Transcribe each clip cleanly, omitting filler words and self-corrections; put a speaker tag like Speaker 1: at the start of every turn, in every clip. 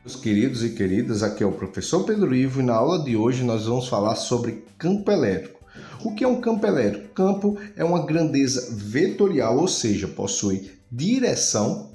Speaker 1: Meus queridos e queridas, aqui é o professor Pedro Ivo e na aula de hoje nós vamos falar sobre campo elétrico. O que é um campo elétrico? Campo é uma grandeza vetorial, ou seja, possui direção,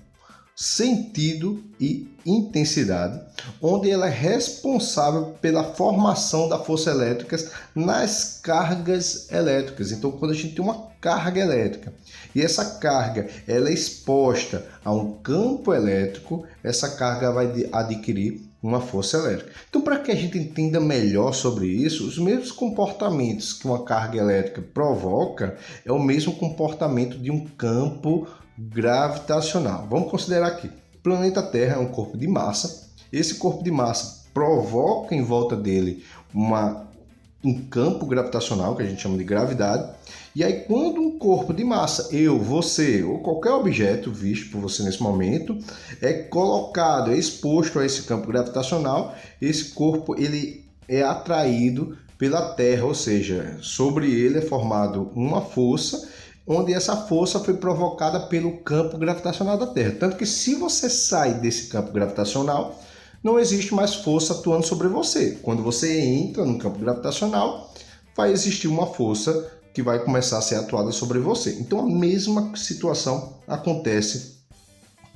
Speaker 1: sentido e intensidade, onde ela é responsável pela formação da força elétrica nas cargas elétricas. Então, quando a gente tem uma carga elétrica e essa carga ela é exposta a um campo elétrico, essa carga vai adquirir uma força elétrica. Então, para que a gente entenda melhor sobre isso, os mesmos comportamentos que uma carga elétrica provoca é o mesmo comportamento de um campo gravitacional. Vamos considerar aqui, o planeta Terra é um corpo de massa. Esse corpo de massa provoca em volta dele um campo gravitacional, que a gente chama de gravidade. E aí, quando um corpo de massa, eu, você ou qualquer objeto visto por você nesse momento, é colocado, é exposto a esse campo gravitacional, esse corpo ele é atraído pela Terra, ou seja, sobre ele é formado uma força, onde essa força foi provocada pelo campo gravitacional da Terra. Tanto que se você sai desse campo gravitacional, não existe mais força atuando sobre você. Quando você entra no campo gravitacional, vai existir uma força que vai começar a ser atuada sobre você. Então, a mesma situação acontece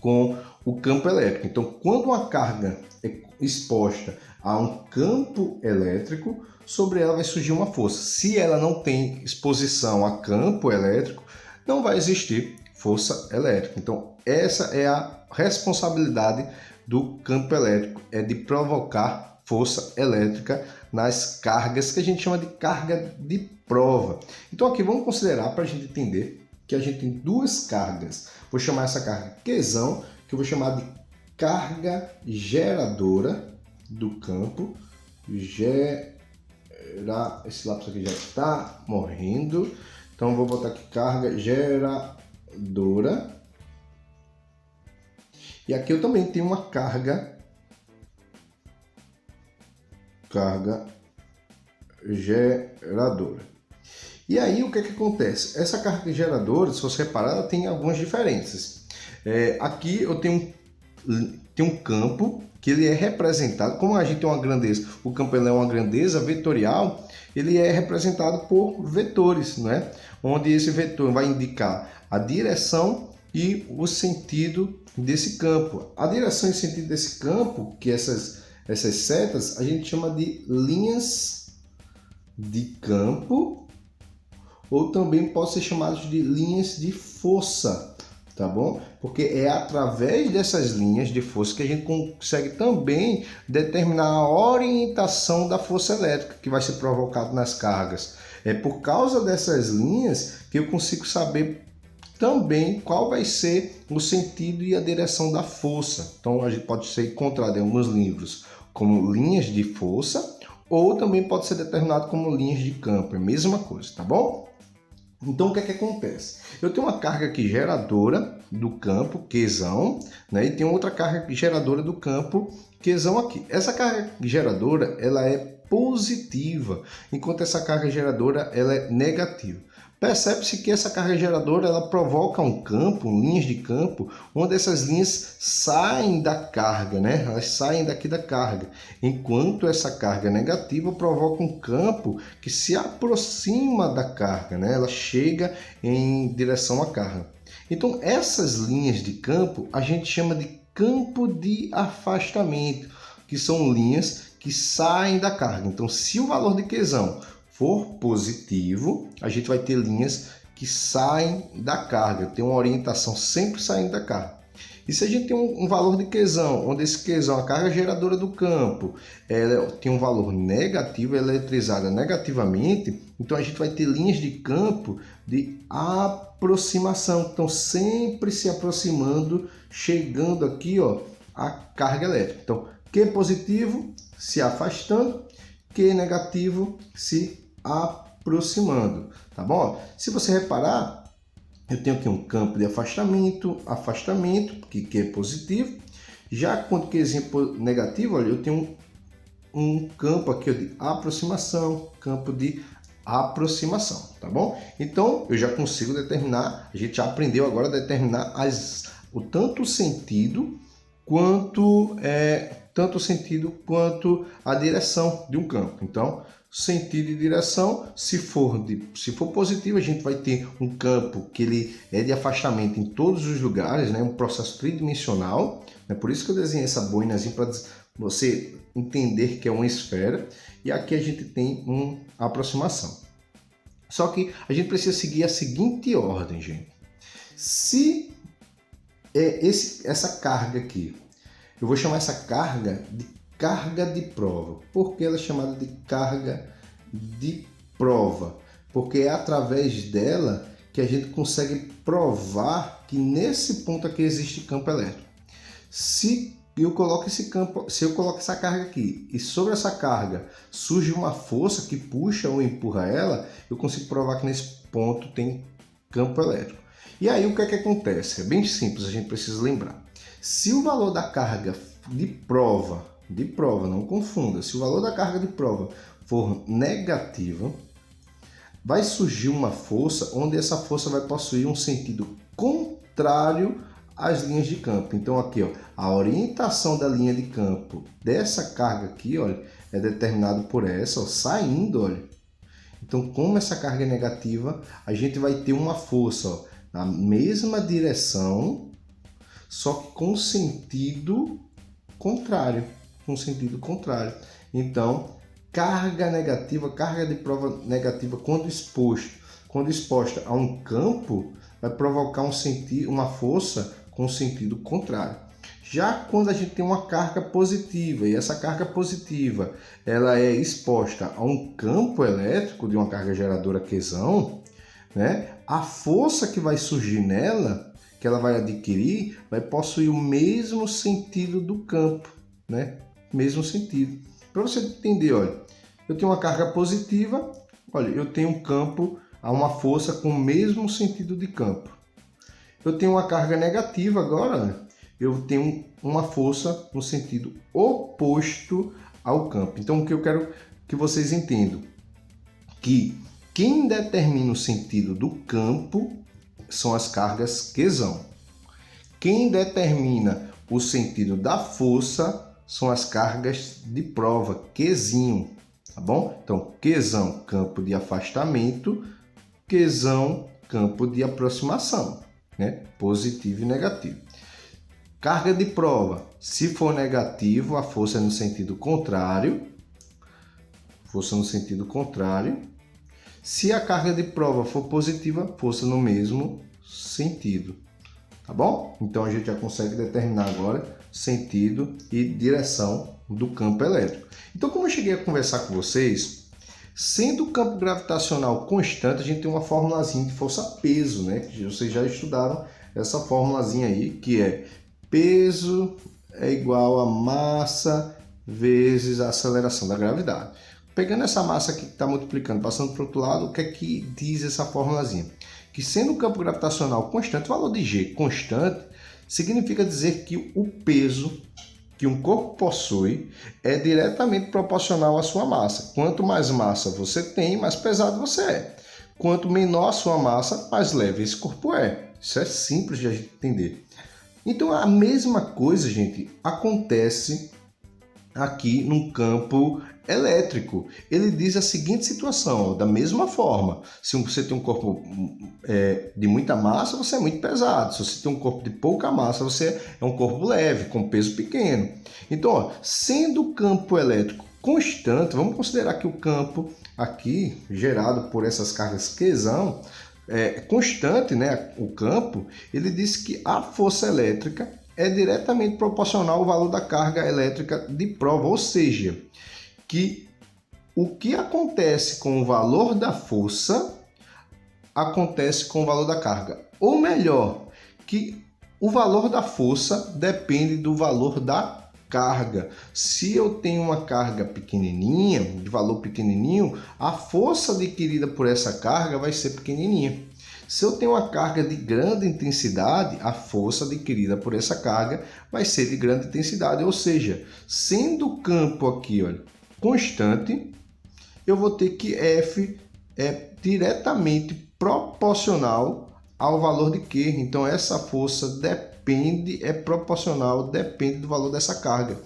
Speaker 1: com o campo elétrico. Então, quando uma carga é exposta a um campo elétrico, sobre ela vai surgir uma força. Se ela não tem exposição a campo elétrico, não vai existir força elétrica. Então, essa é a responsabilidade do campo elétrico, é de provocar força elétrica nas cargas que a gente chama de carga de prova. Então aqui vamos considerar, para a gente entender, que a gente tem duas cargas. Vou chamar essa carga Qzão, que eu vou chamar de carga geradora do campo. Esse lápis aqui já está morrendo. Então vou botar aqui carga geradora. E aqui eu também tenho uma carga geradora. E aí o que acontece? Essa carga geradora, se você reparar, ela tem algumas diferenças. Aqui eu tenho um campo que ele é representado, como a gente tem uma grandeza, o campo ele é uma grandeza vetorial, ele é representado por vetores, né? Onde esse vetor vai indicar a direção e o sentido desse campo. A direção e sentido desse campo, que essas setas, a gente chama de linhas de campo, ou também pode ser chamados de linhas de força, tá bom? Porque é através dessas linhas de força que a gente consegue também determinar a orientação da força elétrica que vai ser provocada nas cargas. É por causa dessas linhas que eu consigo saber também qual vai ser o sentido e a direção da força. Então a gente pode ser encontrado em alguns livros como linhas de força, ou também pode ser determinado como linhas de campo, é a mesma coisa, tá bom? Então o que acontece? Eu tenho uma carga aqui geradora do campo, Qzão, né? E tenho outra carga geradora do campo, Qzão aqui. Essa carga geradora ela é positiva, enquanto essa carga geradora ela é negativa. Percebe-se que essa carga geradora ela provoca um campo, linhas de campo, onde essas linhas saem da carga, né? Elas saem daqui da carga, enquanto essa carga negativa provoca um campo que se aproxima da carga, né? Ela chega em direção à carga. Então, essas linhas de campo a gente chama de campo de afastamento, que são linhas que saem da carga. Então, se o valor de Qzão for positivo, a gente vai ter linhas que saem da carga, tem uma orientação sempre saindo da carga. E se a gente tem um valor de Qzão, onde esse Qzão, a carga geradora do campo, ela tem um valor negativo, eletrizada negativamente, então a gente vai ter linhas de campo de aproximação, então sempre se aproximando, chegando aqui, ó, a carga elétrica. Então, Q positivo se afastando, Q negativo se aproximando, tá bom? Se você reparar, eu tenho aqui um campo de afastamento, porque Q é positivo. Já quando Q é negativo, olha, eu tenho um campo aqui de aproximação, campo de aproximação, tá bom? Então, eu já consigo determinar, a gente já aprendeu agora a determinar tanto o sentido quanto tanto o sentido quanto a direção de um campo. Então, sentido e direção, se for positivo, a gente vai ter um campo que ele é de afastamento em todos os lugares, né? Um processo tridimensional. É por isso que eu desenhei essa boinazinha para você entender que é uma esfera. E aqui a gente tem uma aproximação. Só que a gente precisa seguir a seguinte ordem, gente. Se essa carga aqui, eu vou chamar essa carga de carga de prova. Por que ela é chamada de carga de prova? Porque é através dela que a gente consegue provar que nesse ponto aqui existe campo elétrico. Se eu coloco essa carga aqui e sobre essa carga surge uma força que puxa ou empurra ela, eu consigo provar que nesse ponto tem campo elétrico. E aí o que é que acontece? É bem simples, a gente precisa lembrar. Se o valor da carga de prova, não confunda, se o valor da carga de prova for negativa, vai surgir uma força onde essa força vai possuir um sentido contrário às linhas de campo. Então aqui, ó, a orientação da linha de campo dessa carga aqui, olha, é determinado por essa, ó, saindo, olha. Então, como essa carga é negativa, a gente vai ter uma força, ó, na mesma direção, só que com sentido contrário. Então, carga negativa, carga de prova negativa, quando exposta a um campo, vai provocar uma força com sentido contrário. Já quando a gente tem uma carga positiva, e essa carga positiva ela é exposta a um campo elétrico de uma carga geradora Qzão, né? A força que vai surgir nela, que ela vai adquirir, vai possuir o mesmo sentido do campo, né? Mesmo sentido. Para você entender, olha, eu tenho uma carga positiva, olha, eu tenho um campo, há uma força com o mesmo sentido de campo. Eu tenho uma carga negativa agora, olha, eu tenho uma força no sentido oposto ao campo. Então, o que eu quero que vocês entendam? Que quem determina o sentido do campo são as cargas Qzão. Quem determina o sentido da força são as cargas de prova, Qzinho, tá bom? Então, Qzão, campo de afastamento, Qzão, campo de aproximação, né? Positivo e negativo. Carga de prova, se for negativo, a força é no sentido contrário. Se a carga de prova for positiva, força no mesmo sentido. Tá bom? Então a gente já consegue determinar agora sentido e direção do campo elétrico. Então, como eu cheguei a conversar com vocês, sendo o campo gravitacional constante, a gente tem uma formulazinha de força-peso, né? Que vocês já estudaram essa formulazinha aí, que é peso é igual a massa vezes a aceleração da gravidade. Pegando essa massa aqui que está multiplicando, passando para o outro lado, o que é que diz essa formulazinha? Que sendo o campo gravitacional constante, o valor de G constante, significa dizer que o peso que um corpo possui é diretamente proporcional à sua massa. Quanto mais massa você tem, mais pesado você é. Quanto menor a sua massa, mais leve esse corpo é. Isso é simples de a gente entender. Então, a mesma coisa, gente, acontece aqui num campo elétrico. Ele diz a seguinte situação, ó, da mesma forma, se você tem um corpo de muita massa, você é muito pesado. Se você tem um corpo de pouca massa, você é um corpo leve, com peso pequeno. Então, ó, sendo o campo elétrico constante, vamos considerar que o campo aqui, gerado por essas cargas Qzão, constante, né? O campo, ele diz que a força elétrica é diretamente proporcional ao valor da carga elétrica de prova, ou seja, que o que acontece com o valor da força acontece com o valor da carga. Ou melhor, que o valor da força depende do valor da carga. Se eu tenho uma carga pequenininha, de valor pequenininho, a força adquirida por essa carga vai ser pequenininha. Se eu tenho uma carga de grande intensidade, a força adquirida por essa carga vai ser de grande intensidade. Ou seja, sendo o campo aqui, olha, constante, eu vou ter que F é diretamente proporcional ao valor de Q. Então, essa força depende do valor dessa carga.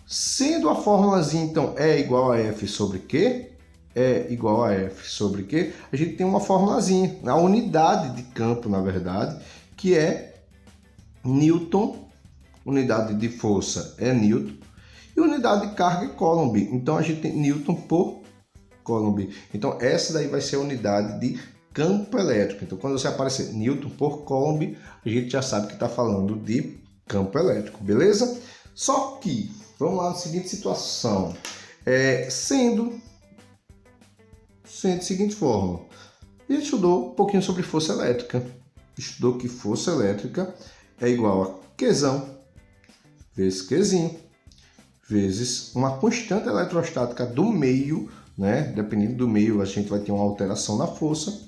Speaker 1: Sendo a formulazinha, então, E igual a F sobre Q, E igual a F sobre Q, a gente tem uma formulazinha, a unidade de campo, na verdade, que é Newton, unidade de força é Newton, e unidade de carga é Coulomb. Então, a gente tem Newton por Coulomb. Então, essa daí vai ser a unidade de campo elétrico. Então, quando você aparecer Newton por Coulomb, a gente já sabe que está falando de campo elétrico, beleza? Só que, vamos lá na seguinte situação. Sendo a seguinte fórmula. A gente estudou um pouquinho sobre força elétrica. Estudou que força elétrica é igual a Qzão vezes Qzinho vezes uma constante eletrostática do meio, né? Dependendo do meio, a gente vai ter uma alteração na força.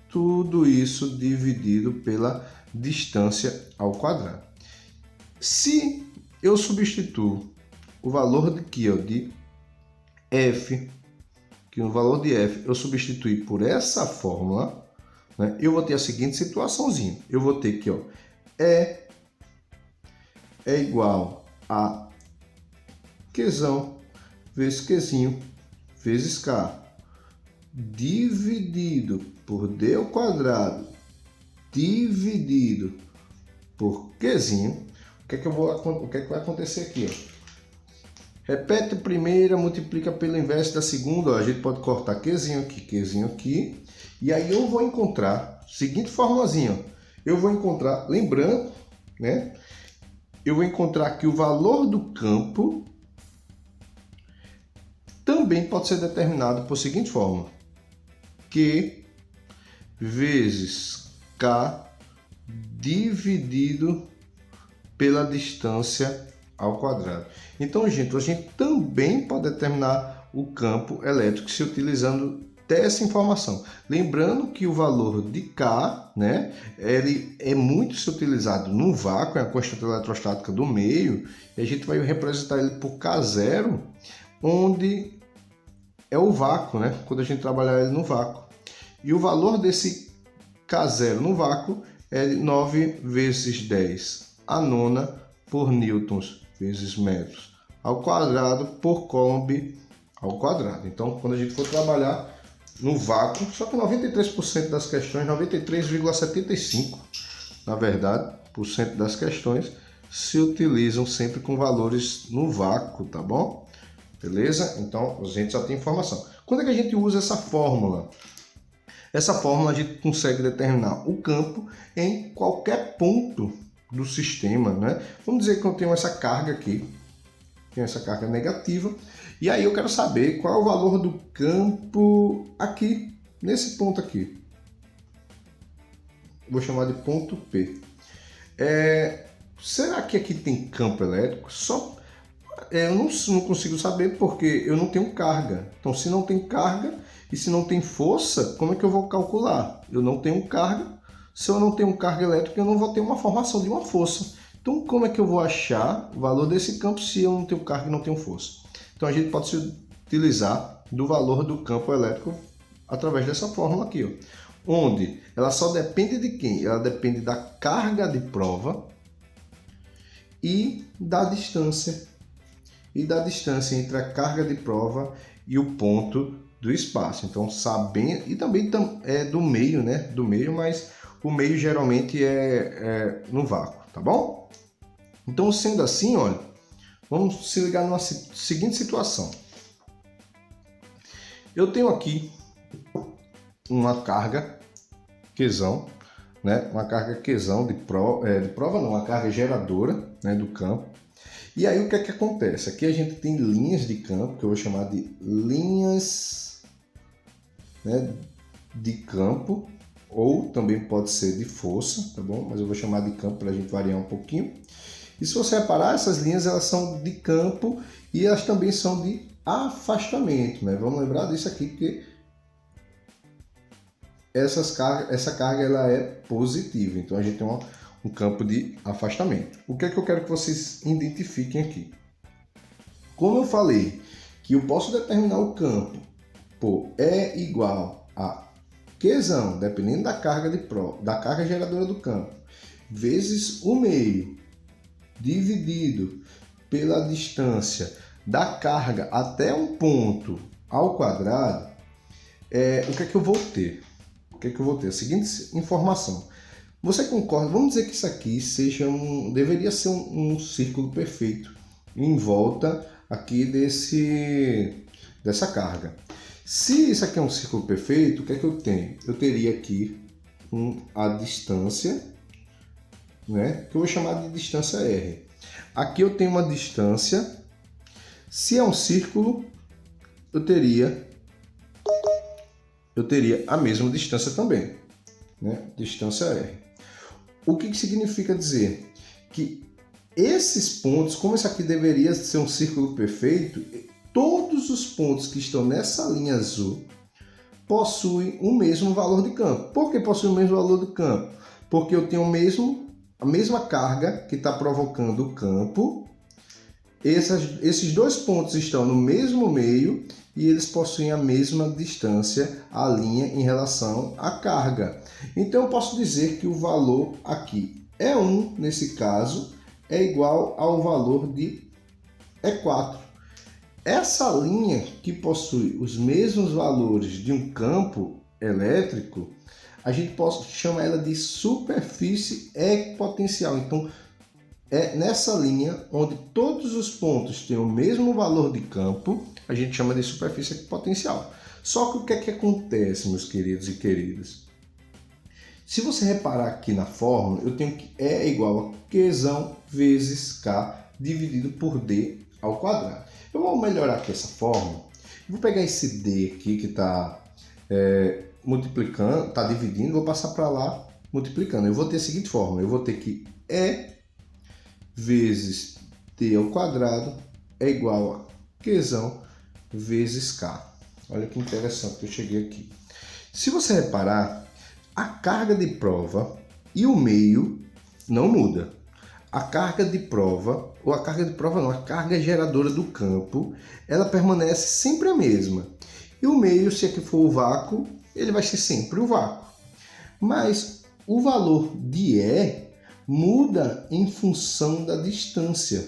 Speaker 1: Tudo isso dividido pela distância ao quadrado. Se eu substituo o valor de aqui, ó, de F, que no valor de F eu substituir por essa fórmula, né, eu vou ter a seguinte situaçãozinha. Eu vou ter que, ó, E é igual a Qzão vezes Qzinho vezes K dividido por D ao quadrado dividido por Qzinho. O que é que vai acontecer aqui? Ó? Repete a primeira, multiplica pelo inverso da segunda. Ó, a gente pode cortar Qzinho aqui. E aí eu vou encontrar, seguinte formulazinha. Ó, eu vou encontrar, lembrando, né? Eu vou encontrar que o valor do campo também pode ser determinado por seguinte fórmula. Q vezes K dividido pela distância ao quadrado. Então, gente, a gente também pode determinar o campo elétrico se utilizando dessa informação. Lembrando que o valor de K, né, ele é muito se utilizado no vácuo, é a constante eletrostática do meio, e a gente vai representar ele por K0, onde é o vácuo, né, quando a gente trabalhar ele no vácuo. E o valor desse K0 no vácuo é 9 vezes 10 a nona por newtons vezes metros ao quadrado por Coulomb ao quadrado. Então, quando a gente for trabalhar no vácuo, só que 93% das questões, 93,75% na verdade, por cento das questões se utilizam sempre com valores no vácuo, tá bom? Beleza? Então, a gente já tem informação. Quando é que a gente usa essa fórmula? Essa fórmula a gente consegue determinar o campo em qualquer ponto do sistema, né? Vamos dizer que eu tenho essa carga aqui, tenho essa carga negativa, e aí eu quero saber qual é o valor do campo aqui, nesse ponto aqui. Vou chamar de ponto P. Será que aqui tem campo elétrico? Eu não consigo saber porque eu não tenho carga. Então, se não tem carga e se não tem força, como é que eu vou calcular? Eu não tenho carga. Se eu não tenho carga elétrica, eu não vou ter uma formação de uma força. Então, como é que eu vou achar o valor desse campo se eu não tenho carga e não tenho força? Então, a gente pode se utilizar do valor do campo elétrico através dessa fórmula aqui, ó, onde ela só depende de quem? Ela depende da carga de prova e da distância. E da distância entre a carga de prova e o ponto do espaço. Então, sabendo, e também é do meio, né? Do meio, mas o meio geralmente é no vácuo, tá bom? Então, sendo assim, olha, vamos se ligar numa seguinte situação. Eu tenho aqui uma carga Qzão, né? Uma carga Qzão de prova não, uma carga geradora, né, do campo. E aí o que é que acontece? Aqui a gente tem linhas de campo, que eu vou chamar de linhas, né, de campo, ou também pode ser de força, tá bom? Mas eu vou chamar de campo para a gente variar um pouquinho. E se você reparar, essas linhas elas são de campo e elas também são de afastamento, né? Vamos lembrar disso aqui, porque essa carga ela é positiva, então a gente tem um campo de afastamento. O que é que eu quero que vocês identifiquem aqui? Como eu falei que eu posso determinar o campo por E igual a Qzão, dependendo da carga da carga geradora do campo, vezes o meio, dividido pela distância da carga até um ponto ao quadrado, o que é que eu vou ter? A seguinte informação. Você concorda? Vamos dizer que isso aqui deveria ser um círculo perfeito em volta aqui dessa carga. Se isso aqui é um círculo perfeito, o que é que eu tenho? Eu teria aqui a distância, né, que eu vou chamar de distância R. Aqui eu tenho uma distância. Se é um círculo, eu teria a mesma distância também, né? Distância R. O que significa dizer? Que esses pontos, como isso aqui deveria ser um círculo perfeito, todos os pontos que estão nessa linha azul possuem o mesmo valor de campo. Por que possuem o mesmo valor de campo? Porque eu tenho a mesma carga que está provocando o campo. Esses dois pontos estão no mesmo meio e eles possuem a mesma distância, a linha, em relação à carga. Então eu posso dizer que o valor aqui E1, nesse caso, é igual ao valor de E4. Essa linha que possui os mesmos valores de um campo elétrico, a gente pode chamar ela de superfície equipotencial. Então, é nessa linha onde todos os pontos têm o mesmo valor de campo, a gente chama de superfície equipotencial. Só que o que é que acontece, meus queridos e queridas? Se você reparar aqui na fórmula, eu tenho que E é igual a Qzão vezes K dividido por D ao quadrado. Eu vou melhorar aqui essa fórmula. Vou pegar esse D aqui que está multiplicando, está dividindo, vou passar para lá multiplicando. Eu vou ter a seguinte fórmula, eu vou ter que E vezes D ao quadrado é igual a Qzão vezes K. Olha que interessante que eu cheguei aqui. Se você reparar, a carga de prova e o meio não muda. A carga de prova, ou a carga de prova não, a carga geradora do campo, ela permanece sempre a mesma. E o meio, se aqui for o vácuo, ele vai ser sempre o vácuo. Mas o valor de E muda em função da distância,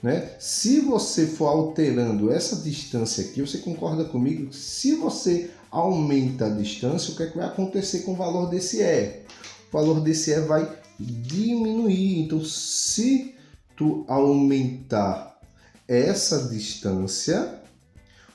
Speaker 1: né? Se você for alterando essa distância aqui, você concorda comigo? Se você aumenta a distância, o que é que vai acontecer com o valor desse E? O valor desse E vai diminuir. Então, se tu aumentar essa distância,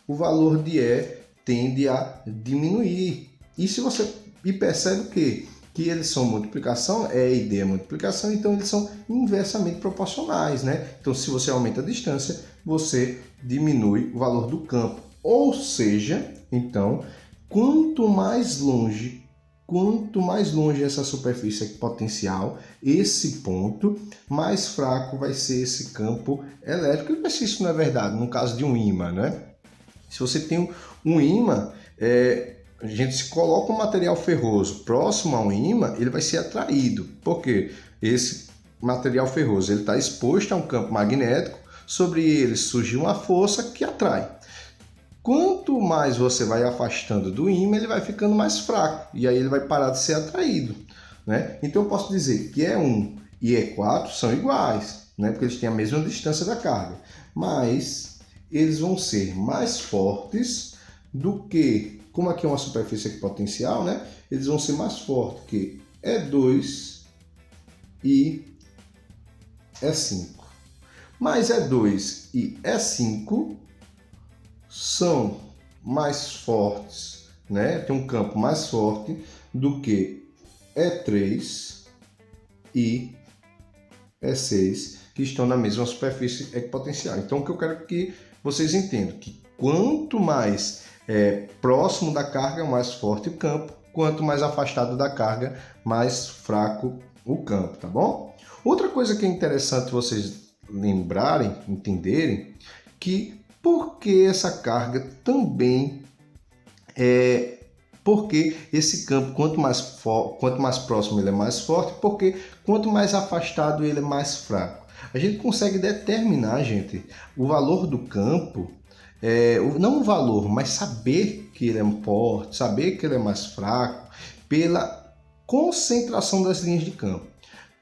Speaker 1: o valor de E tende a diminuir. E percebe que eles são multiplicação, E e D é multiplicação, então eles são inversamente proporcionais, né? Então, se você aumenta a distância, você diminui o valor do campo. Ou seja, então, quanto mais longe essa superfície equipotencial, esse ponto, mais fraco vai ser esse campo elétrico. Mas se isso não é verdade, no caso de um ímã, né? Se você tem um ímã, a gente se coloca um material ferroso próximo a um ímã, ele vai ser atraído. Por quê? Esse material ferroso está exposto a um campo magnético, sobre ele surge uma força que atrai. Quanto mais você vai afastando do ímã, ele vai ficando mais fraco e aí ele vai parar de ser atraído, né? Então eu posso dizer que E1 e E4 são iguais, né? Porque eles têm a mesma distância da carga, mas eles vão ser mais fortes do que, como aqui é uma superfície equipotencial, né? Eles vão ser mais fortes que E2 e E5. Mas E2 e E5 são mais fortes, né? Tem um campo mais forte do que E3 e E6, que estão na mesma superfície equipotencial. Então, o que eu quero que vocês entendam, que quanto mais próximo da carga, mais forte o campo, quanto mais afastado da carga, mais fraco o campo, tá bom? Outra coisa que é interessante vocês lembrarem, entenderem, que por que essa carga também porque esse campo, quanto mais próximo ele é mais forte, porque quanto mais afastado ele é mais fraco. A gente consegue determinar, gente, o valor do campo, não o valor, mas saber que ele é forte, saber que ele é mais fraco, pela concentração das linhas de campo.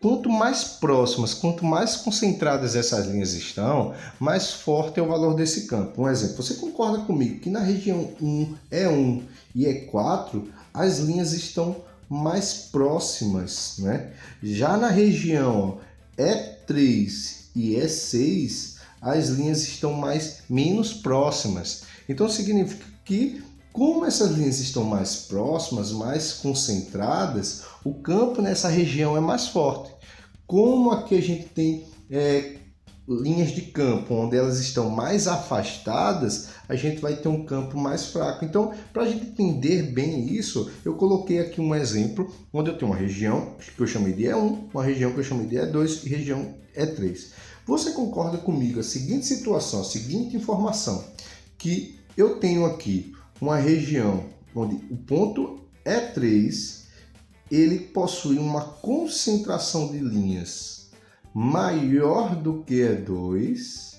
Speaker 1: Quanto mais próximas, quanto mais concentradas essas linhas estão, mais forte é o valor desse campo. Um exemplo, você concorda comigo que na região 1, E1 e E4, as linhas estão mais próximas, né? Já na região E3 e E6, as linhas estão menos próximas. Então significa que, como essas linhas estão mais próximas, mais concentradas, o campo nessa região é mais forte. Como aqui a gente tem linhas de campo onde elas estão mais afastadas, a gente vai ter um campo mais fraco. Então, para a gente entender bem isso, eu coloquei aqui um exemplo onde eu tenho uma região que eu chamei de E1, uma região que eu chamei de E2 e região E3. Você concorda comigo a seguinte situação, a seguinte informação, que eu tenho aqui uma região onde o ponto E3 ele possui uma concentração de linhas maior do que E2,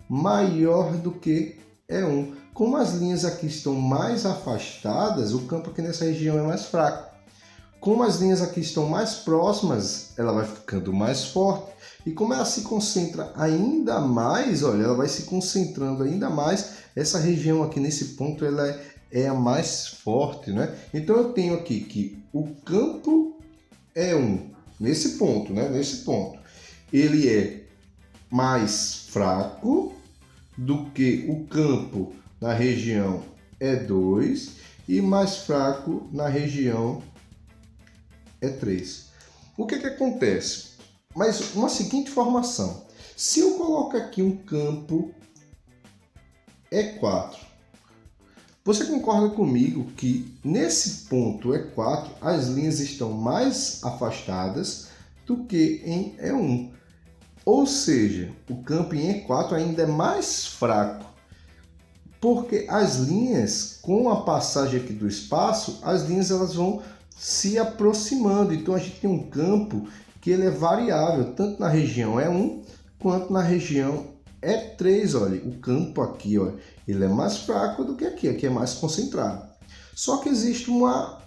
Speaker 1: maior do que E1. Como as linhas aqui estão mais afastadas, o campo aqui nessa região é mais fraco. Como as linhas aqui estão mais próximas, ela vai ficando mais forte. E como ela se concentra ainda mais, olha, ela vai se concentrando ainda mais, essa região aqui nesse ponto ela é a mais forte, né? Então eu tenho aqui que o campo E1, nesse ponto, né? Nesse ponto, ele é mais fraco do que o campo na região E2 e mais fraco na região E3. O que acontece? Mas uma seguinte informação, se eu coloco aqui um campo E4, você concorda comigo que nesse ponto E4 as linhas estão mais afastadas do que em E1? Ou seja, o campo em E4 ainda é mais fraco, porque as linhas, com a passagem aqui do espaço, as linhas elas vão se aproximando. Então a gente tem um campo que ele é variável, tanto na região E1 quanto na região E3. Olha, o campo aqui, olha, ele é mais fraco do que aqui é mais concentrado. Só que existe uma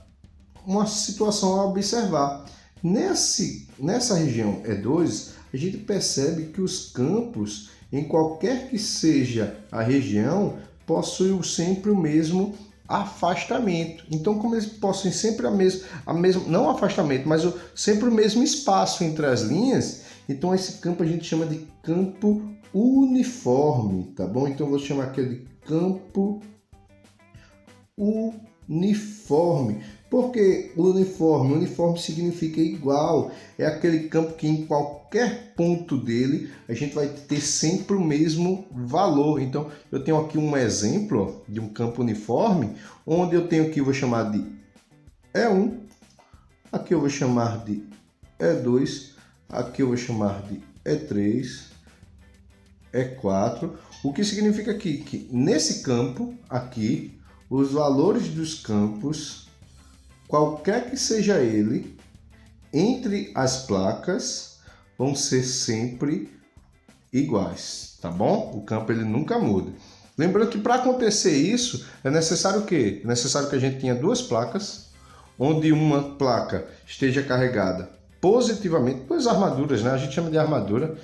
Speaker 1: situação a observar. Nessa região E2, a gente percebe que os campos, em qualquer que seja a região, possuem sempre o mesmo afastamento. Então, como eles possuem sempre a mesma não afastamento, mas sempre o mesmo espaço entre as linhas, então esse campo a gente chama de campo uniforme, tá bom? Então eu vou chamar aqui de campo uniforme. Por que uniforme? Uniforme significa igual. É aquele campo que em qualquer ponto dele a gente vai ter sempre o mesmo valor. Então eu tenho aqui um exemplo de um campo uniforme, onde eu tenho aqui, vou chamar de E1, aqui eu vou chamar de E2, aqui eu vou chamar de E3, E4. O que significa aqui que nesse campo aqui, os valores dos campos, qualquer que seja ele, entre as placas, vão ser sempre iguais, tá bom? O campo ele nunca muda. Lembrando que para acontecer isso, é necessário o quê? É necessário que a gente tenha duas placas, onde uma placa esteja carregada positivamente, duas armaduras, né? A gente chama de armadura,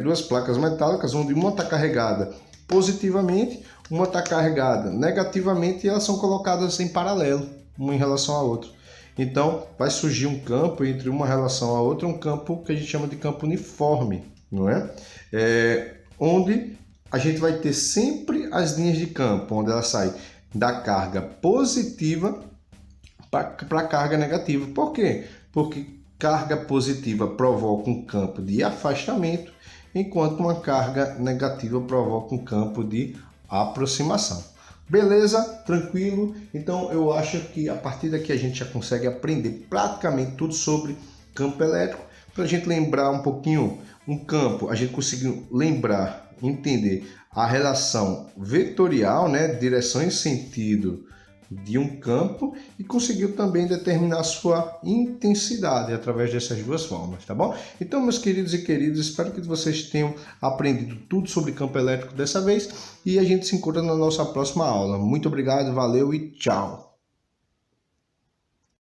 Speaker 1: duas placas metálicas, onde uma está carregada positivamente, uma está carregada negativamente, e elas são colocadas em paralelo, uma em relação à outra. Então vai surgir um campo entre uma relação à outra, um campo que a gente chama de campo uniforme, não é? Onde a gente vai ter sempre as linhas de campo, onde ela sai da carga positiva para a carga negativa. Por quê? Porque carga positiva provoca um campo de afastamento, enquanto uma carga negativa provoca um campo de aproximação. Beleza? Tranquilo? Então eu acho que a partir daqui a gente já consegue aprender praticamente tudo sobre campo elétrico. Para a gente lembrar um pouquinho um campo, a gente conseguiu lembrar, entender a relação vetorial, né, direção e sentido de um campo, e conseguiu também determinar sua intensidade através dessas duas formas, tá bom? Então, meus queridos e queridas, espero que vocês tenham aprendido tudo sobre campo elétrico dessa vez, e a gente se encontra na nossa próxima aula. Muito obrigado, valeu e tchau!